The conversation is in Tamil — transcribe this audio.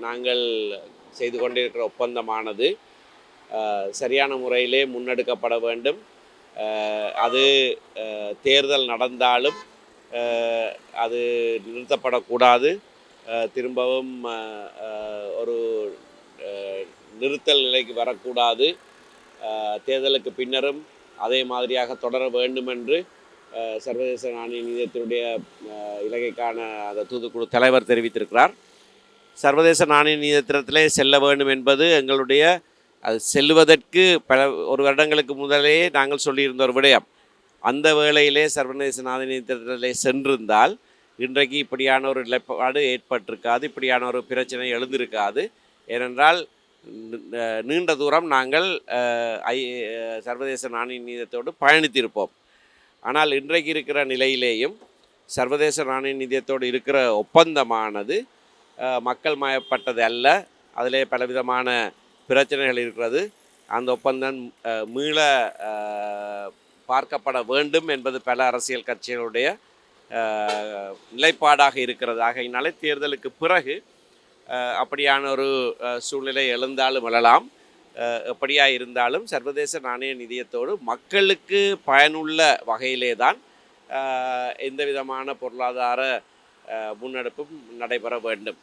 நாங்கள் செய்து கொண்டிருக்கிற ஒப்பந்தமானது சரியான முறையிலே முன்னெடுக்கப்பட வேண்டும். அது தேர்தல் நடந்தாலும் அது நிறுத்தப்படக்கூடாது. திரும்பவும் ஒரு நிறுத்தல் நிலைக்கு வரக்கூடாது. தேர்தலுக்கு பின்னரும் அதே மாதிரியாக தொடர வேண்டும் என்று சர்வதேச நாணய நிதியத்தினுடைய இலங்கைக்கான அந்த தூதுக்குழு தலைவர் தெரிவித்திருக்கிறார். சர்வதேச நாணய நிதியத்திலே செல்ல வேண்டும் என்பது எங்களுடைய அது செல்வதற்கு ஒரு வருடங்களுக்கு முதலே நாங்கள் சொல்லியிருந்த ஒரு விடயம். அந்த வேளையிலே சர்வதேச நாணய நிதியத்திலே சென்றிருந்தால் இன்றைக்கு இப்படியான ஒரு நிலைப்பாடு ஏற்பட்டிருக்காது, இப்படியான ஒரு பிரச்சனை எழுந்திருக்காது. ஏனென்றால் நீண்ட தூரம் நாங்கள் சர்வதேச நாணய நிதியத்தோடு பயணித்திருப்போம். ஆனால் இன்றைக்கு இருக்கிற நிலையிலேயும் சர்வதேச நாணய நிதியத்தோடு இருக்கிற ஒப்பந்தமானது மக்கள் மயப்பட்டது அல்ல. அதிலே பலவிதமான பிரச்சனைகள் இருக்கிறது. அந்த ஒப்பந்தம் மீள பார்க்கப்பட வேண்டும் என்பது பல அரசியல் கட்சிகளுடைய நிலைப்பாடாக இருக்கிறது. ஆகையினாலே தேர்தலுக்கு பிறகு அப்படியான ஒரு சூழ்நிலை எழுந்தாலும் எழலாம். எப்படியா இருந்தாலும் சர்வதேச நாணய நிதியத்தோடு மக்களுக்கு பயனுள்ள வகையிலே தான் எந்த விதமான பொருளாதார முன்னெடுப்பும் நடைபெற வேண்டும்.